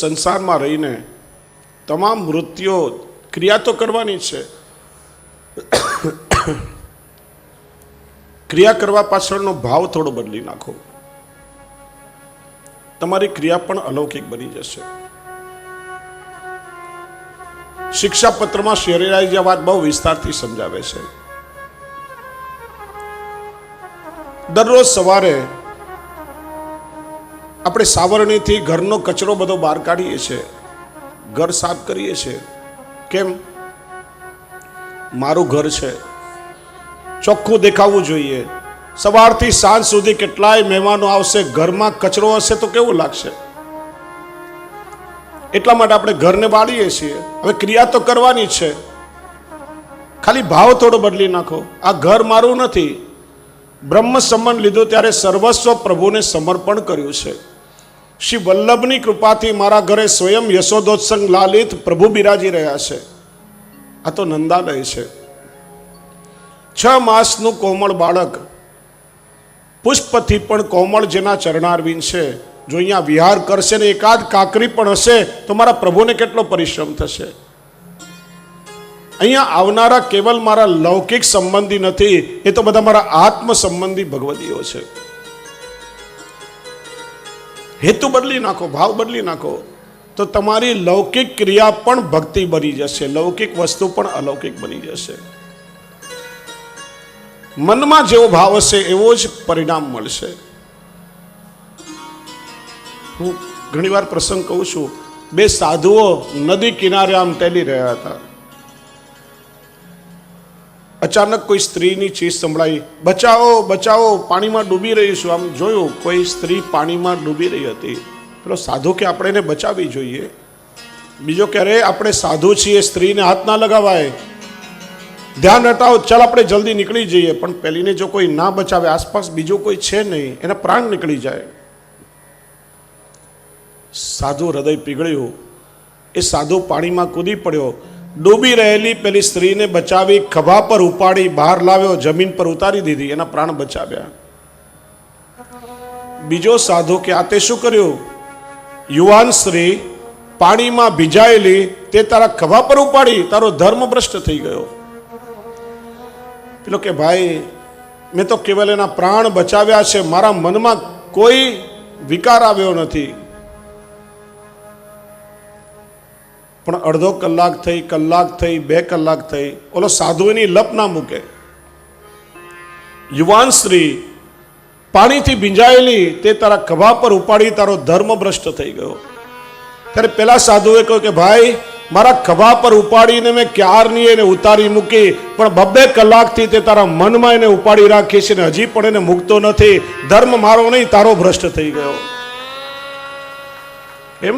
સંસારમાં રહીને તમામ વૃત્તિઓ ક્રિયા તો કરવાની છે, ક્રિયા કરવા પાછળનો ભાવ થોડો બદલી નાખો, તમારી ક્રિયા પણ અલૌકિક બની જશે. શિક્ષાપત્રમાં શેરીરાજ આ વાત બહુ વિસ્તારથી સમજાવે છે. દરરોજ સવારે આપણે સાવરણીથી ઘરનો કચરો બધો બહાર કાઢીએ છીએ, ઘર સાફ કરીએ છીએ. કેમ? મારું ઘર છે, ચોખ્ખું દેખાવું જોઈએ. સવારથી સાંજ સુધી કેટલાય મહેમાનો આવશે, ઘરમાં કચરો હશે તો કેવું લાગશે? એટલા માટે આપણે ઘરને બાળીએ છીએ. હવે ક્રિયા તો કરવાની છે, ખાલી ભાવ થોડો બદલી નાખો. આ ઘર મારું નથી. બ્રહ્મ સંબંધ લીધો ત્યારે સર્વસ્વ પ્રભુને સમર્પણ કર્યું છે. શ્રી વલ્લભની કૃપાથી મારા ઘરે સ્વયં યશોદોત્સંગ લાલિત પ્રભુ બિરાજી રહ્યા છે. આ તો નંદાલય છે. 6 માસનું કોમળ બાળક, પુષ્પથી પણ કોમળ જેના ચરણારવિંદ છે, જો અહીંયા વિહાર કરશે ને એકાદ કાકરી પણ હશે તો મારા પ્રભુને કેટલો પરિશ્રમ થશે. અહીંયા આવનારા કેવલ મારા લૌકિક સંબંધી નથી, એ તો બધા મારા આત્મ સંબંધી ભગવદીઓ છે. હેતુ બદલી નાખો, ભાવ બદલી નાખો, તો તમારી લૌકિક ક્રિયા પણ ભક્તિ બની જશે, લૌકિક વસ્તુ પણ અલૌકિક બની જશે. મનમાં જેવો ભાવ હશે એવો જ પરિણામ મળશે. હું ઘણીવાર પ્રસંગ કહું છું. 2 સાધુઓ નદી કિનારે આમ ટેલી રહ્યા હતા. અચાનક કોઈ સ્ત્રીની ચીસ સંભળાઈ, બચાવો બચાવો, પાણીમાં ડૂબી રહી છું. આમ જોયું, કોઈ સ્ત્રી પાણીમાં ડૂબી રહી હતી. પેલો સાધુ કે આપણે એને બચાવવી જોઈએ. બીજો કે અરે આપણે સાધુ છીએ, સ્ત્રીને હાથ ના લગાવાય, ધ્યાન હટાવો, ચાલ આપણે જલ્દી નીકળી જઈએ. પણ પેલીને જો કોઈ ના બચાવે, આસપાસ બીજો કોઈ છે નહીં, એના પ્રાણ નીકળી જાય. સાધુ હૃદય પીગળ્યું. એ સાધુ પાણીમાં કૂદી પડ્યો. ડૂબી રહેલી પેલી સ્ત્રીને બચાવી, ખભા પર ઉપાડી બહાર લાવ્યો, જમીન પર ઉતારી દીધી, એના પ્રાણ બચાવ્યા. બીજો સાધુ કે આ તે શું કર્યું? યુવાન સ્ત્રી પાણીમાં ભીજાયેલી, તે તારા ખભા પર ઉપાડી, તારો ધર્મ ભ્રષ્ટ થઈ ગયો. પેલો કે ભાઈ, મેં તો કેવલ એના પ્રાણ બચાવ્યા છે, મારા મનમાં કોઈ વિકાર આવ્યો નથી. પણ અડધો કલાક થઈ, કલાક થઈ, 2 કલાક થઈ, ઓલો સાધુ એની લપ ના મૂકે. યુવાન સ્ત્રી પાણીથી ભીંજાયેલી, તે તારા ખભા પર ઉપાડી, તારો ધર્મ ભ્રષ્ટ થઈ ગયો. ત્યારે પેલા સાધુએ કહ્યું કે ભાઈ, મારા ખભા પર ઉપાડીને મેં ક્યારની એને ઉતારી મૂકી, પણ 2 કલાકથી તે તારા મનમાં એને ઉપાડી રાખી છે ને હજી પણ એને મૂકતો નથી. ધર્મ મારો નહીં, તારો ભ્રષ્ટ થઈ ગયો. એમ